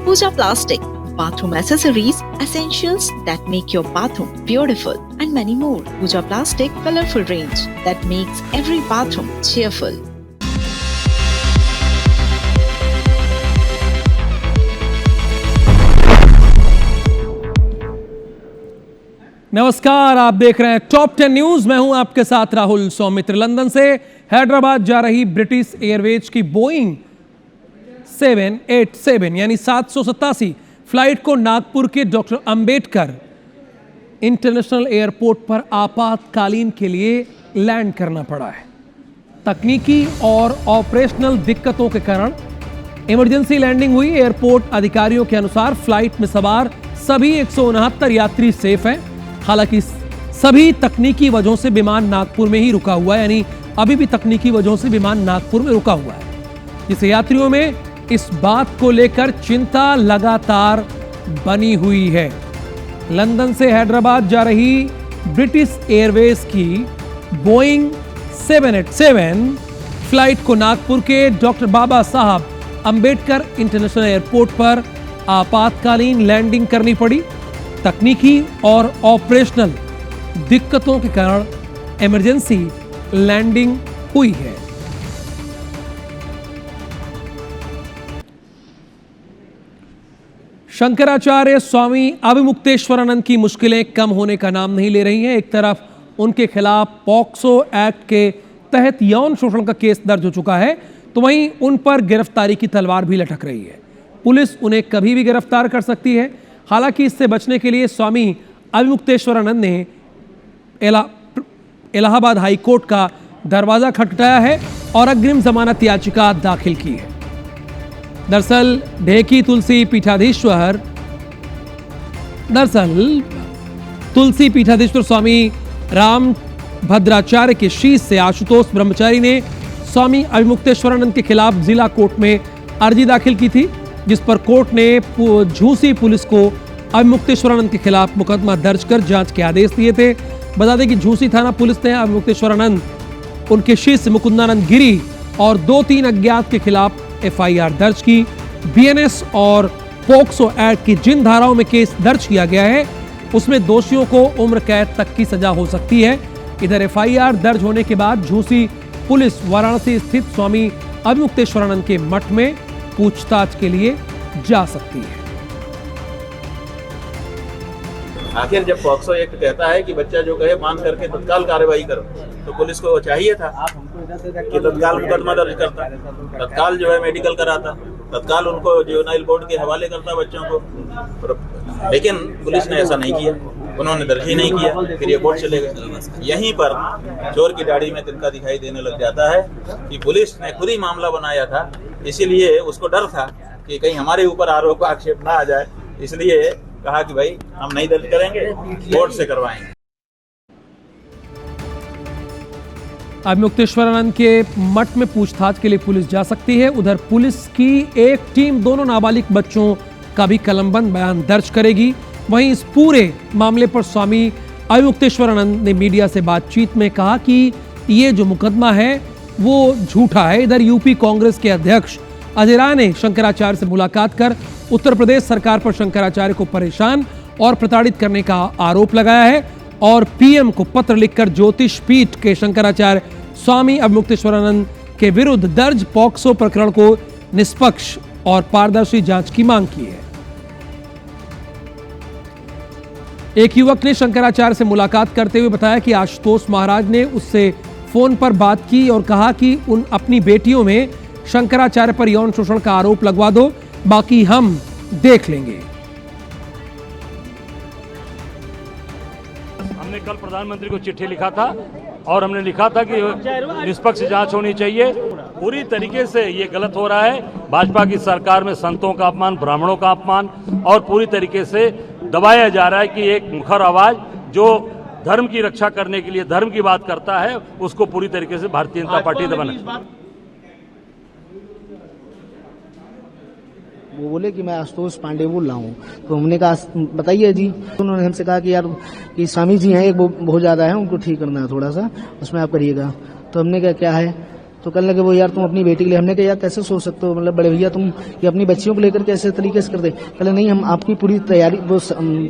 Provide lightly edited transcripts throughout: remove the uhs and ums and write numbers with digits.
Pooja Plastic, bathroom accessories, essentials that make your bathroom beautiful, and many more. Pooja Plastic colorful range that makes every bathroom cheerful. नमस्कार, आप देख रहे हैं top 10 news. मैं हूं आपके साथ राहुल सौमित्र। लंदन से हैदराबाद जा रही ब्रिटिश एयरवेज की बोइंग 787 यानी 787 फ्लाइट को नागपुर के डॉक्टर अंबेडकर इंटरनेशनल एयरपोर्ट पर आपातकालीन के लिए लैंड करना पड़ा है। तकनीकी और ऑपरेशनल दिक्कतों के कारण इमरजेंसी लैंडिंग हुई। एयरपोर्ट अधिकारियों के अनुसार फ्लाइट में सवार सभी 169 यात्री सेफ हैं। हालांकि सभी तकनीकी वजहों से विमान नागपुर में ही रुका हुआ है, यानी अभी भी तकनीकी वजहों से विमान नागपुर में रुका हुआ है, जिससे यात्रियों में इस बात को लेकर चिंता लगातार बनी हुई है। लंदन से हैदराबाद जा रही ब्रिटिश एयरवेज की बोइंग 787 फ्लाइट को नागपुर के डॉक्टर बाबा साहब अंबेडकर इंटरनेशनल एयरपोर्ट पर आपातकालीन लैंडिंग करनी पड़ी। तकनीकी और ऑपरेशनल दिक्कतों के कारण इमरजेंसी लैंडिंग हुई है। शंकराचार्य स्वामी अभिमुक्तेश्वरानंद की मुश्किलें कम होने का नाम नहीं ले रही हैं। एक तरफ उनके खिलाफ पॉक्सो एक्ट के तहत यौन शोषण का केस दर्ज हो चुका है, तो वहीं उन पर गिरफ्तारी की तलवार भी लटक रही है। पुलिस उन्हें कभी भी गिरफ्तार कर सकती है। हालांकि इससे बचने के लिए स्वामी अभिमुक्तेश्वरानंद ने इलाहाबाद हाई कोर्ट का दरवाजा खटखटाया है और अग्रिम जमानत याचिका दाखिल की है। दरअसल ढेकी तुलसी पीठाधीश्वर स्वामी राम भद्राचार्य के शीश से आशुतोष ब्रह्मचारी ने स्वामी अभिमुक्तेश्वरानंद के खिलाफ जिला कोर्ट में अर्जी दाखिल की थी, जिस पर कोर्ट ने झूसी पुलिस को अभिमुक्तेश्वरानंद के खिलाफ मुकदमा दर्ज कर जांच के आदेश दिए थे। बता दें कि झूसी थाना पुलिस ने अभिमुक्तेश्वरानंद, उनके शिष्य मुकुंदानंद गिरी और 2-3 अज्ञात के खिलाफ एफआईआर दर्ज की। बीएनएस और पॉक्सो एक्ट की जिन धाराओं में केस दर्ज किया गया है, उसमें दोषियों को उम्र कैद तक की सजा हो सकती है। इधर एफआईआर दर्ज होने के बाद झूसी पुलिस वाराणसी स्थित स्वामी अभिमुक्तेश्वरानंद के मठ में पूछताछ के लिए जा सकती है। आखिर जब पॉक्सो एक्ट कहता है कि बच्चा जो कहे मान करके तत्काल कार्रवाई करो, तो पुलिस को चाहिए था कि तत्काल मुकदमा दर्ज करता, तत्काल जो है मेडिकल कराता, तत्काल उनको जुवेनाइल बोर्ड के हवाले करता बच्चों को। लेकिन पुलिस ने ऐसा नहीं किया, उन्होंने दर्ज ही नहीं किया, फिर ये कोर्ट चले गए। यहीं पर चोर की दाढ़ी में तिनका दिखाई देने लग जाता है कि पुलिस ने खुद ही मामला बनाया था, इसीलिए उसको डर था कि कहीं हमारे ऊपर आरोप आक्षेप ना आ जाए, इसलिए कहा कि भाई हम नहीं दर्ज करेंगे, कोर्ट से करवाएंगे। अभिमुक्तेश्वरानंद के मठ में पूछताछ के लिए पुलिस जा सकती है। उधर पुलिस की एक टीम दोनों नाबालिग बच्चों का भी कलमबंद बयान दर्ज करेगी। वहीं इस पूरे मामले पर स्वामी अभिमुक्तेश्वरानंद ने मीडिया से बातचीत में कहा कि ये जो मुकदमा है वो झूठा है। इधर यूपी कांग्रेस के अध्यक्ष अजय राय ने शंकराचार्य से मुलाकात कर उत्तर प्रदेश सरकार पर शंकराचार्य को परेशान और प्रताड़ित करने का आरोप लगाया है और पीएम को पत्र लिखकर ज्योतिष पीठ के शंकराचार्य स्वामी अभिमुक्तेश्वरानंद के विरुद्ध दर्ज पॉक्सो प्रकरण को निष्पक्ष और पारदर्शी जांच की मांग की है। एक युवक ने शंकराचार्य से मुलाकात करते हुए बताया कि आशुतोष महाराज ने उससे फोन पर बात की और कहा कि उन अपनी बेटियों में शंकराचार्य पर यौन शोषण का आरोप लगवा दो, बाकी हम देख लेंगे। हमने कल प्रधानमंत्री को चिट्ठी लिखा था और हमने लिखा था कि निष्पक्ष जांच होनी चाहिए। पूरी तरीके से ये गलत हो रहा है। भाजपा की सरकार में संतों का अपमान, ब्राह्मणों का अपमान और पूरी तरीके से दबाया जा रहा है कि एक मुखर आवाज जो धर्म की रक्षा करने के लिए धर्म की बात करता है, उसको पूरी तरीके से भारतीय जनता पार्टी दबाना। वो बोले कि मैं आशुतोष पांडे बोल रहा हूँ, तो हमने कहा बताइए जी। उन्होंने हमसे कहा कि यार कि स्वामी जी हैं, एक बहुत ज़्यादा है, उनको ठीक करना है थोड़ा सा, उसमें आप करिएगा। तो हमने कहा क्या है, तो कहने लगे वो यार तुम अपनी बेटी के लिए। हमने कहा यार कैसे सोच सकते हो, मतलब बड़े भैया तुम ये अपनी बच्चियों को लेकर कैसे तरीके से कर दे। कहले नहीं हम आपकी पूरी तैयारी वो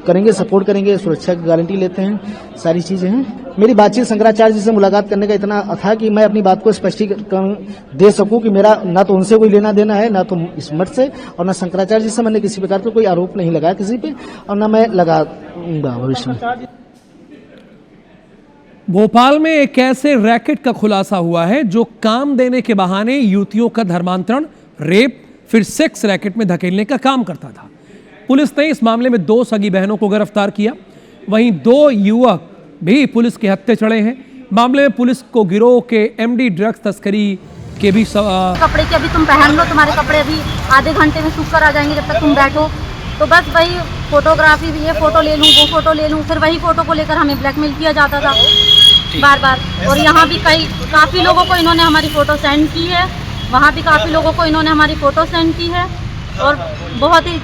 करेंगे, सपोर्ट करेंगे, सुरक्षा की गारंटी लेते हैं, सारी चीजें हैं। मेरी बातचीत शंकराचार्य जी से मुलाकात करने का इतना था कि मैं अपनी बात को स्पष्टीकरण दे सकूं कि मेरा ना तो उनसे कोई लेना देना है, ना तो इस मठ से, और ना शंकराचार्य जी से मैंने किसी प्रकार का कोई आरोप नहीं लगाया किसी पे, और ना मैं लगाऊंगा भविष्य में। भोपाल में एक ऐसे रैकेट का खुलासा हुआ है जो काम देने के बहाने युवतियों का धर्मांतरण, रेप, फिर सेक्स रैकेट में धकेलने का काम करता था। पुलिस ने इस मामले में 2 सगी बहनों को गिरफ्तार किया। वहीं 2 युवक भी पुलिस के हत्थे चढ़े हैं। मामले में पुलिस को गिरोह के एमडी ड्रग्स तस्करी के भी कपड़े के अभी तुम पहन लो, तुम्हारे कपड़े अभी आधे घंटे में सूख कर आ जाएंगे जब तक तुम बैठो। तो बस वही फोटोग्राफी भी, ये फोटो ले लूँ, वो फोटो ले लूँ, फिर वही फोटो को लेकर हमें ब्लैकमेल किया जाता था बार बार। और यहाँ भी काफ़ी लोगों को इन्होंने हमारी फ़ोटो सेंड की है, वहाँ भी काफ़ी लोगों को इन्होंने हमारी फ़ोटो सेंड की है, और बहुत ही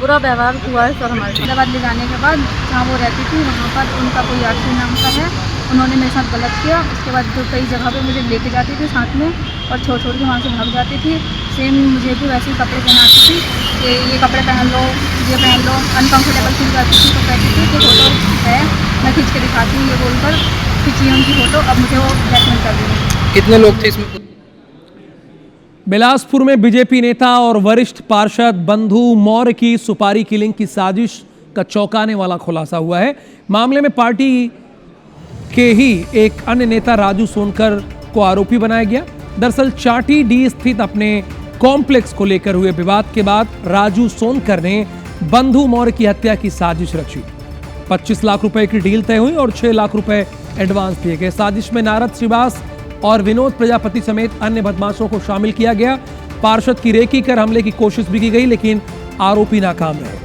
बुरा व्यवहार हुआ है सर हमारे। हैदराबाद ले जाने के बाद जहाँ वो रहती थी वहाँ पर उनका कोई आरती नाम का है, उन्होंने मेरे साथ गलत किया। उसके बाद जो कई जगह पे मुझे लेके जाती थी साथ में, और छोड़ छोड़ के वहाँ से भाग जाती थी। सेम मुझे भी वैसे ही कपड़े पहनाती थी कि ये कपड़े पहन लो, ये पहन लो, अनकम्फर्टेबल फील करती थी तो कहती थी कि फ़ोटो है मैं खींच के दिखाती हूँ, ये बोलकर खींची उनकी फ़ोटो। अब मुझे वो ब्लैकमेल कर रही है। कितने लोग थे इसमें? बिलासपुर में बीजेपी नेता और वरिष्ठ पार्षद बंधु मौर्य की सुपारी किलिंग की साजिश का चौंकाने वाला खुलासा हुआ है। मामले में पार्टी के ही एक अन्य नेता राजू सोनकर को आरोपी बनाया गया। दरअसल चाटी डी स्थित अपने कॉम्प्लेक्स को लेकर हुए विवाद के बाद राजू सोनकर ने बंधु मौर्य की हत्या की साजिश रची। 25 लाख रुपए की डील तय हुई और 6 लाख रुपए एडवांस दिए गए। साजिश में नारद श्रीवास और विनोद प्रजापति समेत अन्य बदमाशों को शामिल किया गया। पार्षद की रेकी कर हमले की कोशिश भी की गई, लेकिन आरोपी नाकाम रहे।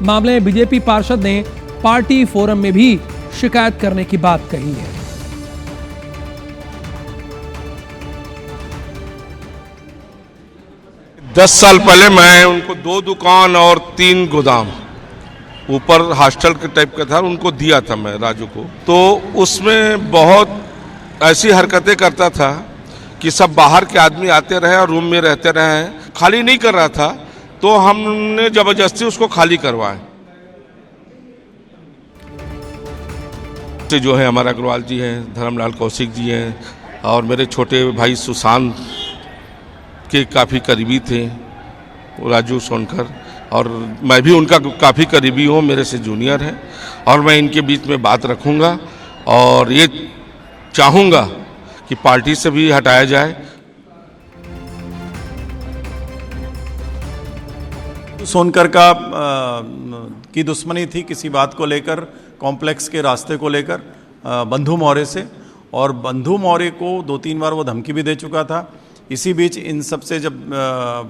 मामले में बीजेपी पार्षद ने पार्टी फोरम में भी शिकायत करने की बात कही है। दस साल पहले मैं उनको 2 दुकान और 3 गोदाम ऊपर हॉस्टल के टाइप का था, उनको दिया था मैं राजू को। तो उसमें बहुत ऐसी हरकतें करता था कि सब बाहर के आदमी आते रहे और रूम में रहते रहे। खाली नहीं कर रहा था तो हमने जबरदस्ती उसको खाली करवाया। जो है हमारा अग्रवाल जी हैं, धर्मलाल कौशिक जी हैं, और मेरे छोटे भाई सुशांत के काफ़ी करीबी थे राजू सोनकर, और मैं भी उनका काफ़ी करीबी हूँ, मेरे से जूनियर हैं। और मैं इनके बीच में बात रखूँगा और ये चाहूँगा कि पार्टी से भी हटाया जाए। सोनकर का की दुश्मनी थी किसी बात को लेकर, कॉम्प्लेक्स के रास्ते को लेकर बंधु मौर्य से, और बंधु मौर्य को 2-3 बार वो धमकी भी दे चुका था। इसी बीच इन सब से जब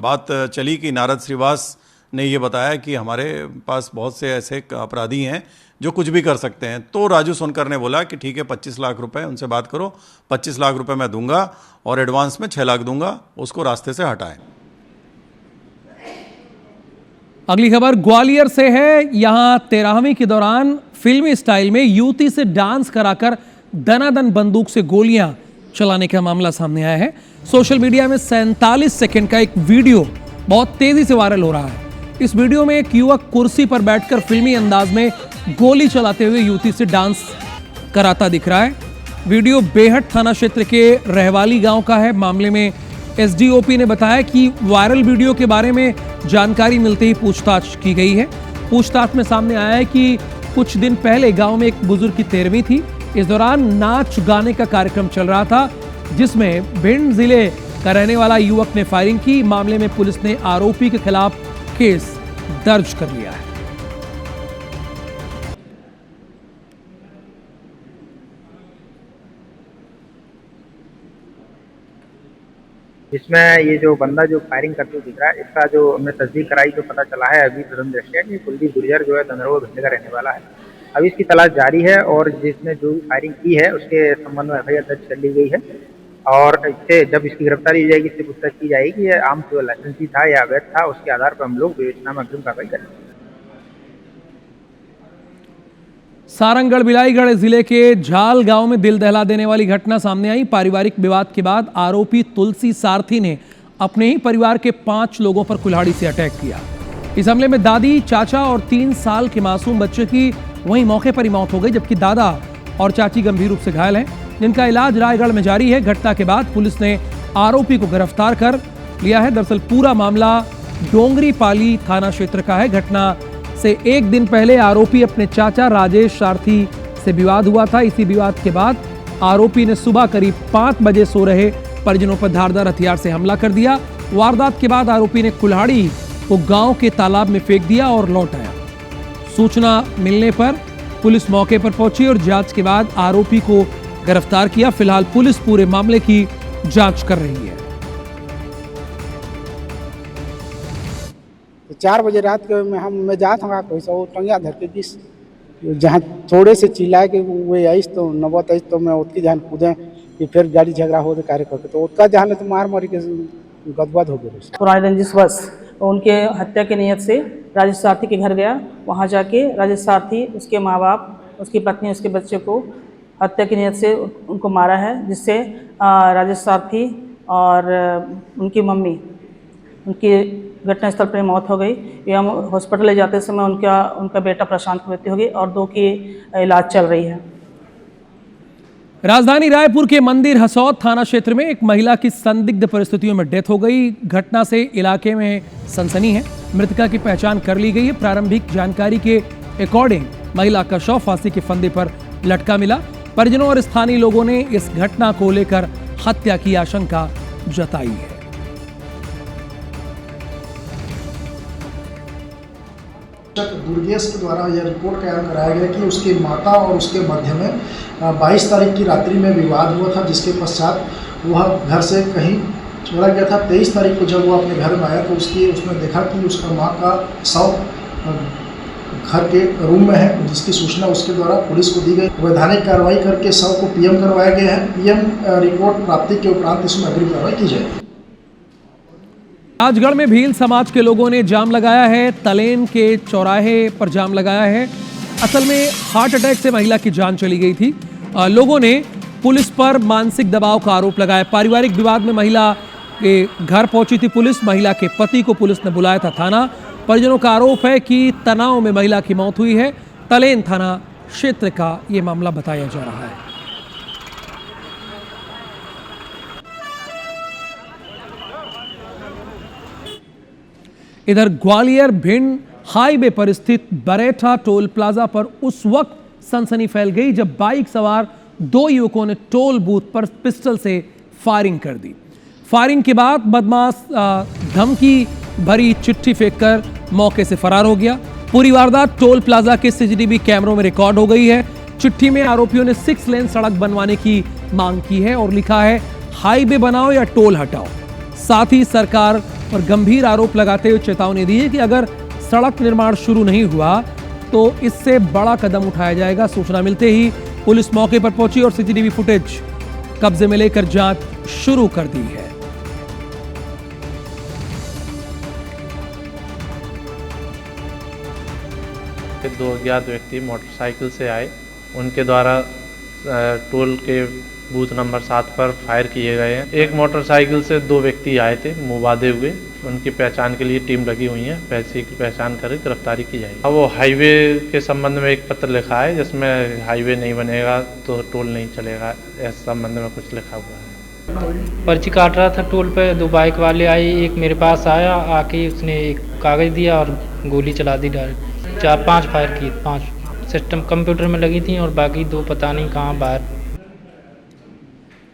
बात चली कि नारद श्रीवास ने ये बताया कि हमारे पास बहुत से ऐसे अपराधी हैं जो कुछ भी कर सकते हैं, तो राजू सोनकर ने बोला कि ठीक है 25 लाख रुपए उनसे बात करो, 25 लाख रुपए मैं दूंगा और एडवांस में 6 लाख दूंगा, उसको रास्ते से हटाएं। अगली खबर ग्वालियर से है। यहां 13वीं के दौरान फिल्मी स्टाइल में युवती से डांस कराकर दनादन बंदूक से गोलियां चलाने का मामला सामने आया है। सोशल मीडिया में 47 सेकंड का एक वीडियो बहुत तेजी से वायरल हो रहा है। इस वीडियो में एक युवक कुर्सी पर बैठकर फिल्मी अंदाज में गोली चलाते हुए युवती से डांस कराता दिख रहा है। वीडियो बेहट थाना क्षेत्र के रहवाली गांव का है। मामले में एसडीओपी ने बताया कि वायरल वीडियो के बारे में जानकारी मिलते ही पूछताछ की गई है। पूछताछ में सामने आया है कि कुछ दिन पहले गांव में एक बुजुर्ग की 13वीं थी। इस दौरान नाच गाने का कार्यक्रम चल रहा था, जिसमें भिंड जिले का रहने वाला युवक ने फायरिंग की। मामले में पुलिस ने आरोपी के खिलाफ केस दर्ज कर लिया है। इसमें ये जो बंदा जो फायरिंग करते हुए दिख रहा है, इसका जो हमने तस्दीक कराई तो पता चला है अभी प्रथम दृष्टया कि कुलदीप गुर्जर जो है धनरवा भिंड का रहने वाला है। अभी इसकी तलाश जारी है और जिसने जो फायरिंग की है उसके संबंध में एफआईआर दर्ज कर ली गई है, और इससे जब इसकी गिरफ्तारी हो जाएगी इससे पूछताछ की जाएगी ये आम केवल लाइसेंसी था या अवैध था, उसके आधार पर हम लोग विवेचना में अग्रिम कार्रवाई करेंगे। सारंगढ़ बिलाईगढ़ जिले के झाल गांव में दिल दहला देने वाली घटना सामने आई। पारिवारिक विवाद के बाद आरोपी तुलसी सारथी ने अपने ही परिवार के 5 लोगों पर कुल्हाड़ी से अटैक किया। इस हमले में दादी, चाचा और 3 साल के मासूम बच्चे की वहीं मौके पर ही मौत हो गई, जबकि दादा और चाची गंभीर रूप से घायल हैं, जिनका इलाज रायगढ़ में जारी है। घटना के बाद पुलिस ने आरोपी को गिरफ्तार कर लिया है। दरअसल पूरा मामला डोंगरी पाली थाना क्षेत्र का है। घटना से एक दिन पहले आरोपी अपने चाचा राजेश सारथी से विवाद हुआ था। इसी विवाद के बाद आरोपी ने सुबह करीब 5 बजे सो रहे परिजनों पर धारदार हथियार से हमला कर दिया। वारदात के बाद आरोपी ने कुल्हाड़ी को गांव के तालाब में फेंक दिया और लौट आया। सूचना मिलने पर पुलिस मौके पर पहुंची और जांच के बाद आरोपी को गिरफ्तार किया। फिलहाल पुलिस पूरे मामले की जांच कर रही है। 4 बजे रात के मैं जाता हूँ पैसा वो टंगिया धर के बीस जहाँ थोड़े से चिल्लाए कि वो आईस तो नौबत आईस तो मैं उसकी जहाँ कूदें कि फिर गाड़ी झगड़ा हो तो कार्य करके तो उसका जहाँ तो मार मारी के गदबद हो गया। पुराने रंजिश बस उनके हत्या की नीयत से राजेश सारथी के घर गया। वहाँ जाके राजेश सारथी, उसके माँ बाप, उसकी पत्नी, उसके बच्चे को हत्या की नीयत से उनको मारा है, जिससे राजेश सारथी और उनकी मम्मी, उनकी घटनास्थल पर मौत हो गई। एवं हॉस्पिटल ले जाते समय उनका बेटा प्रशांत की मृत्यु हो गई और 2 की इलाज चल रही है। राजधानी रायपुर के मंदिर हसौद थाना क्षेत्र में एक महिला की संदिग्ध परिस्थितियों में डेथ हो गई। घटना से इलाके में सनसनी है। मृतका की पहचान कर ली गई है। प्रारंभिक जानकारी के अकॉर्डिंग महिला का शव फांसी के फंदे पर लटका मिला। परिजनों और स्थानीय लोगों ने इस घटना को लेकर हत्या की आशंका जताई है। दुर्गेश के द्वारा यह रिपोर्ट कायम कराया गया कि उसकी माता और उसके मध्य में 22 तारीख की रात्रि में विवाद हुआ था, जिसके पश्चात वह घर से कहीं चला गया था। 23 तारीख को जब वो अपने घर में आया तो उसने देखा कि उसका मां का शव घर के रूम में है, जिसकी सूचना उसके द्वारा पुलिस को दी गई। वैधानिक कार्रवाई करके शव को पीएम करवाया गया है। पीएम रिपोर्ट प्राप्ति के उपरांत इसमें अग्रिम कार्रवाई की जाएगी। राजगढ़ में भील समाज के लोगों ने जाम लगाया है। तलेन के चौराहे पर जाम लगाया है। असल में हार्ट अटैक से महिला की जान चली गई थी। लोगों ने पुलिस पर मानसिक दबाव का आरोप लगाया। पारिवारिक विवाद में महिला के घर पहुंची थी पुलिस। महिला के पति को पुलिस ने बुलाया था थाना। परिजनों का आरोप है कि तनाव में महिला की मौत हुई है। तलेन थाना क्षेत्र का ये मामला बताया जा रहा है। इधर ग्वालियर भिंड हाईवे पर स्थित बरेठा टोल प्लाजा पर उस वक्त सनसनी फैल गई जब बाइक सवार 2 युवकों ने टोल बूथ पर पिस्टल से फायरिंग कर दी। फायरिंग के बाद बदमाश धमकी भरी चिट्ठी फेंककर मौके से फरार हो गया। पूरी वारदात टोल प्लाजा के सीसीटीवी कैमरों में रिकॉर्ड हो गई है। चिट्ठी में आरोपियों ने 6 लेन सड़क बनवाने की मांग की है और लिखा है हाईवे बनाओ या टोल हटाओ। साथ ही सरकार पर गंभीर आरोप लगाते हुए चेतावनी दी है कि अगर सड़क निर्माण शुरू नहीं हुआ तो इससे बड़ा कदम उठाया जाएगा। सूचना मिलते ही पुलिस मौके पर पहुंची और सीसीटीवी फुटेज कब्जे में लेकर जांच शुरू कर दी है। दो अज्ञात व्यक्ति मोटरसाइकिल से आए, उनके द्वारा टोल के बूथ नंबर 7 पर फायर किए गए हैं। एक मोटरसाइकिल से 2 व्यक्ति आए थे मुँह बांधे हुए। उनकी पहचान के लिए टीम लगी हुई है। पैसे की पहचान कर गिरफ्तारी की जाएगी। अब वो हाईवे के संबंध में एक पत्र लिखा है जिसमें हाईवे नहीं बनेगा तो टोल नहीं चलेगा, इस संबंध में कुछ लिखा हुआ है। पर्ची काट रहा था टोल पे, 2 बाइक वाले आए, एक मेरे पास आया, आके उसने एक कागज़ दिया और गोली चला दी डायरेक्ट। 4-5 फायर की, 5 सिस्टम कंप्यूटर में लगी थी और बाकी 2 पता नहीं कहाँ बाहर।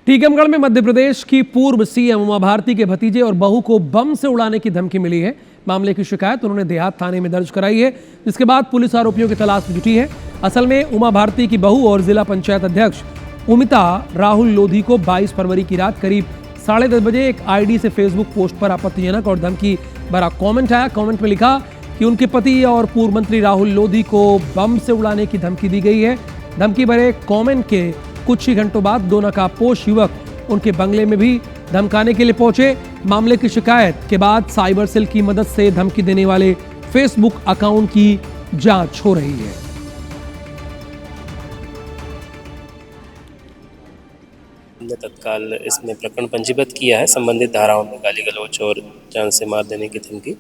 टीकमगढ़ में मध्य प्रदेश की पूर्व सीएम उमा भारती के भतीजे और बहू को बम से उड़ाने की धमकी मिली है। मामले की शिकायत उन्होंने देहात थाने में दर्ज कराई है, जिसके बाद पुलिस आरोपियों की तलाश में जुटी है। असल में उमा भारती की बहू और जिला पंचायत अध्यक्ष उमिता राहुल लोधी को 22 फरवरी की रात करीब 10:30 बजे एक आईडी से फेसबुक पोस्ट पर आपत्तिजनक और धमकी भरा कमेंट आया। कमेंट में लिखा कि उनके पति और पूर्व मंत्री राहुल लोधी को बम से उड़ाने की धमकी दी गई है। धमकी भरे कमेंट के कुछ ही घंटों बाद 2 नकाबपोश युवक उनके बंगले में भी धमकाने के लिए पहुंचे। मामले की शिकायत के बाद साइबर सेल की मदद से धमकी देने वाले फेसबुक अकाउंट की जांच हो रही है। हमने तत्काल इसमें प्रकरण पंजीबद्ध किया है संबंधित धाराओं में गाली गलौज और जान से मार देने की धमकी,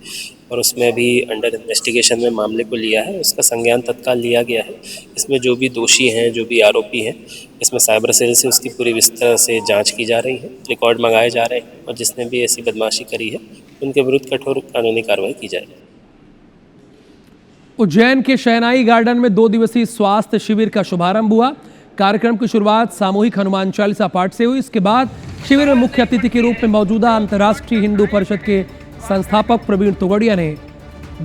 और उसमें अभी अंडर इन्वेस्टिगेशन में मामले को लिया है, उसका संज्ञान तत्काल लिया गया है। इसमें जो भी दोषी हैं, जो भी आरोपी हैं, इसमें साइबर सेल से उसकी पूरी विस्तार से जांच की जा रही है, रिकॉर्ड मंगाए जा रहे हैं, और जिसने भी ऐसी बदमाशी करी है उनके विरुद्ध कठोर कानूनी कार्रवाई की जाएगी। उज्जैन के शहनाई गार्डन में 2 दिवसीय स्वास्थ्य शिविर का शुभारंभ हुआ। कार्यक्रम की शुरुआत सामूहिक हनुमान चालीसा पाठ से हुई। इसके बाद शिविर में मुख्य अतिथि के रूप में मौजूदा अंतर्राष्ट्रीय हिंदू परिषद के संस्थापक प्रवीण तोगड़िया ने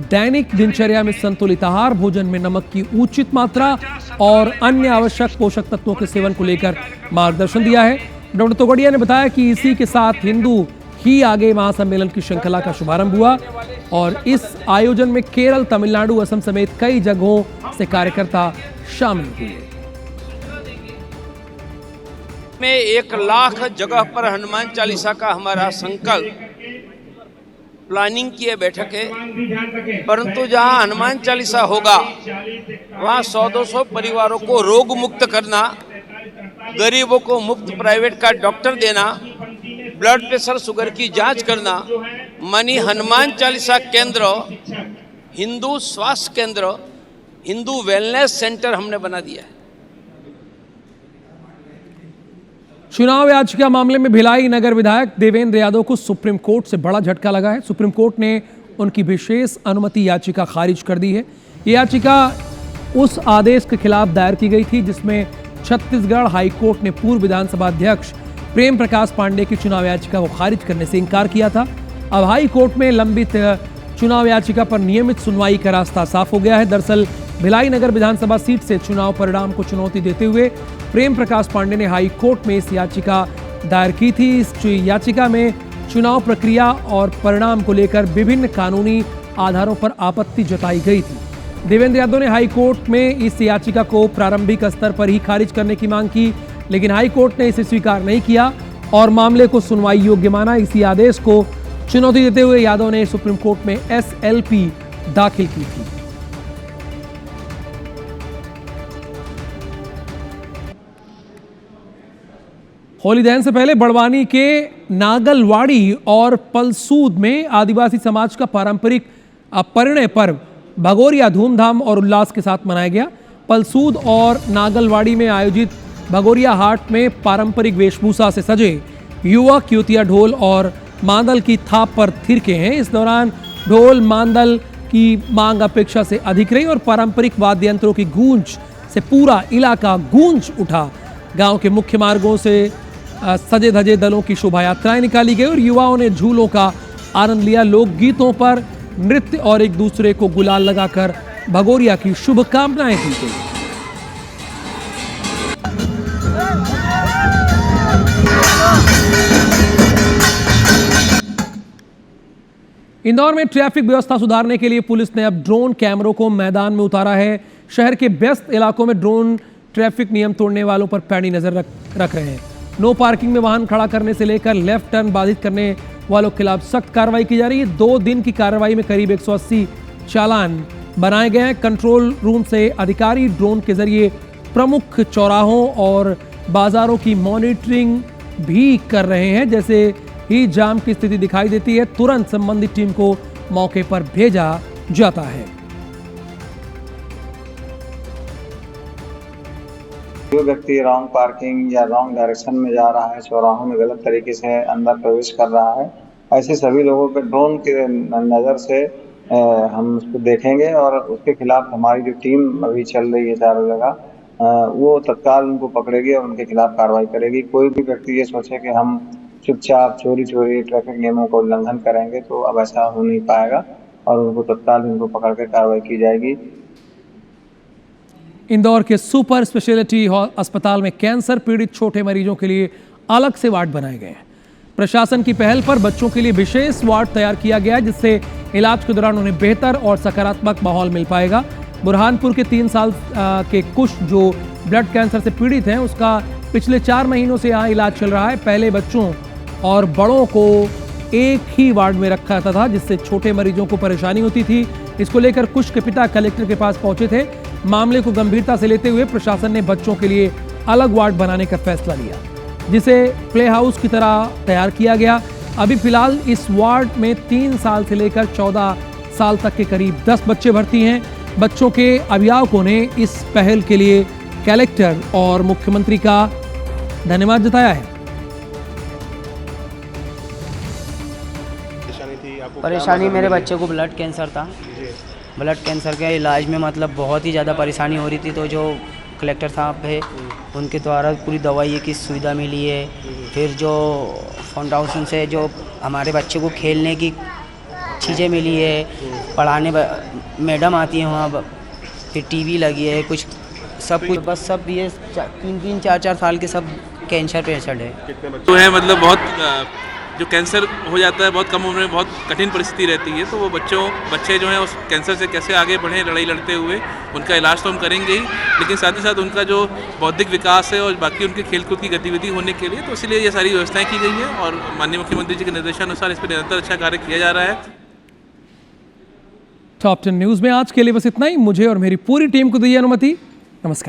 दैनिक दिनचर्या में संतुलित आहार, भोजन में नमक की उचित मात्रा और अन्य आवश्यक पोषक तत्वों के सेवन को लेकर मार्गदर्शन दिया है। डॉक्टर तोगड़िया ने बताया कि इसी के साथ हिंदू ही आगे महासम्मेलन की श्रृंखला का शुभारंभ हुआ और इस आयोजन में केरल, तमिलनाडु, असम समेत कई जगहों से कार्यकर्ता शामिल हुए। में 1 लाख जगह पर हनुमान चालीसा का हमारा संकल्प प्लानिंग की है बैठक है, परंतु जहां हनुमान चालीसा होगा वहां 100-200 परिवारों को रोग मुक्त करना, गरीबों को मुफ्त प्राइवेट का डॉक्टर देना, ब्लड प्रेशर, शुगर की जांच करना, मानी हनुमान चालीसा केंद्र, हिंदू स्वास्थ्य केंद्र, हिंदू वेलनेस सेंटर हमने बना दिया है। चुनाव याचिका मामले में भिलाई नगर विधायक देवेंद्र यादव को सुप्रीम कोर्ट से बड़ा झटका लगा है। सुप्रीम कोर्ट ने उनकी विशेष अनुमति याचिका खारिज कर दी है। ये याचिका उस आदेश के खिलाफ दायर की गई थी जिसमें छत्तीसगढ़ हाई कोर्ट ने पूर्व विधानसभा अध्यक्ष प्रेम प्रकाश पांडे की चुनाव याचिका को खारिज करने से इनकार किया था। अब हाई कोर्ट में लंबित चुनाव याचिका पर नियमित सुनवाई का रास्ता साफ हो गया है। दरअसल भिलाई नगर विधानसभा सीट से चुनाव परिणाम को चुनौती देते हुए प्रेम प्रकाश पांडे ने हाई कोर्ट में इस याचिका दायर की थी। इस याचिका में चुनाव प्रक्रिया और परिणाम को लेकर विभिन्न कानूनी आधारों पर आपत्ति जताई गई थी। देवेंद्र यादव ने हाई कोर्ट में इस याचिका को प्रारंभिक स्तर पर ही खारिज करने की मांग की, लेकिन हाई कोर्ट ने इसे स्वीकार नहीं किया और मामले को सुनवाई योग्य माना। इसी आदेश को चुनौती देते हुए यादव ने सुप्रीम कोर्ट में SLP दाखिल की थी। होली दहन से पहले बड़वानी के नागलवाड़ी और पलसूद में आदिवासी समाज का पारंपरिक परिणय पर्व भगोरिया धूमधाम और उल्लास के साथ मनाया गया। पलसूद और नागलवाड़ी में आयोजित भगोरिया हाट में पारंपरिक वेशभूषा से सजे युवक युवतियां ढोल और मांदल की थाप पर थिरके हैं। इस दौरान ढोल मांदल की मांग अपेक्षा से अधिक रही और पारंपरिक वाद्य यंत्रों की गूंज से पूरा इलाका गूंज उठा। गांव के मुख्य मार्गों से सजे धजे दलों की शोभा यात्राएं निकाली गई और युवाओं ने झूलों का आनंद लिया। लोकगीतों पर नृत्य और एक दूसरे को गुलाल लगाकर भगोरिया की शुभकामनाएं दी गई। इंदौर में ट्रैफिक व्यवस्था सुधारने के लिए पुलिस ने अब ड्रोन कैमरों को मैदान में उतारा है। शहर के व्यस्त इलाकों में ड्रोन ट्रैफिक नियम तोड़ने वालों पर पैनी नजर रख रहे हैं। नो पार्किंग में वाहन खड़ा करने से लेकर लेफ्ट टर्न बाधित करने वालों के खिलाफ सख्त कार्रवाई की जा रही है। 2 दिन की कार्रवाई में करीब 180 चालान बनाए गए हैं। कंट्रोल रूम से अधिकारी ड्रोन के जरिए प्रमुख चौराहों और बाजारों की मॉनिटरिंग भी कर रहे हैं। जैसे ही जाम की स्थिति दिखाई देती है तुरंत संबंधित टीम को मौके पर भेजा जाता है। जो व्यक्ति रॉन्ग पार्किंग या रॉन्ग डायरेक्शन में जा रहा है, चौराहों में गलत तरीके से अंदर प्रवेश कर रहा है, ऐसे सभी लोगों पे ड्रोन की नज़र से हम उसको देखेंगे और उसके खिलाफ हमारी जो टीम अभी चल रही है चारों जगह वो तत्काल उनको पकड़ेगी और उनके खिलाफ कार्रवाई करेगी। कोई भी व्यक्ति ये सोचे कि हम चुपचाप चोरी ट्रैफिक नियमों का उल्लंघन करेंगे तो अब ऐसा हो नहीं पाएगा और उनको तत्काल उनको पकड़ कर कार्रवाई की जाएगी। इंदौर के सुपर स्पेशलिटी अस्पताल में कैंसर पीड़ित छोटे मरीजों के लिए अलग से वार्ड बनाए गए हैं। प्रशासन की पहल पर बच्चों के लिए विशेष वार्ड तैयार किया गया है जिससे इलाज के दौरान उन्हें बेहतर और सकारात्मक माहौल मिल पाएगा। बुरहानपुर के 3 साल के कुश जो ब्लड कैंसर से पीड़ित हैं उसका पिछले 4 महीनों से यहाँ इलाज चल रहा है। पहले बच्चों और बड़ों को एक ही वार्ड में रखा जाता था जिससे छोटे मरीजों को परेशानी होती थी। इसको लेकर कुश के पिता कलेक्टर के पास पहुंचे थे। मामले को गंभीरता से लेते हुए प्रशासन ने बच्चों के लिए अलग वार्ड बनाने का फैसला लिया। जिसे प्ले हाउस की तरह तैयार किया गया। अभी फिलहाल इस वार्ड में 3 साल से लेकर 14 साल तक के करीब 10 बच्चे भर्ती हैं। बच्चों के अभिभावकों ने इस पहल के लिए कलेक्टर और मुख्यमंत्री का धन्यवाद जताया है। परेशानी मेरे बच्चे को ब्लड कैंसर था। ब्लड कैंसर के इलाज में मतलब बहुत ही ज़्यादा परेशानी हो रही थी, तो जो कलेक्टर साहब है उनके द्वारा पूरी दवाई की सुविधा मिली है। फिर जो फाउंडेशन से जो हमारे बच्चे को खेलने की चीज़ें मिली है, पढ़ाने मैडम आती हैं वहाँ, फिर टीवी लगी है, कुछ सब कुछ बस सब ये 3-3, 4-4 साल के सब कैंसर पेशेंट है। तो है मतलब बहुत जो कैंसर हो जाता है बहुत कम उम्र में, बहुत कठिन परिस्थिति रहती है, तो वो बच्चे जो हैं उस कैंसर से कैसे आगे बढ़ें लड़ाई लड़ते हुए, उनका इलाज तो हम करेंगे ही, लेकिन साथ ही साथ उनका जो बौद्धिक विकास है और बाकी उनके खेलकूद की गतिविधि होने के लिए, तो इसलिए ये सारी व्यवस्थाएं की गई हैं और माननीय मुख्यमंत्री जी के निर्देशानुसार इस पर निरंतर अच्छा कार्य किया जा रहा है। टॉप 10 न्यूज़ में आज के लिए बस इतना ही। मुझे और मेरी पूरी टीम को दीजिए अनुमति। नमस्कार।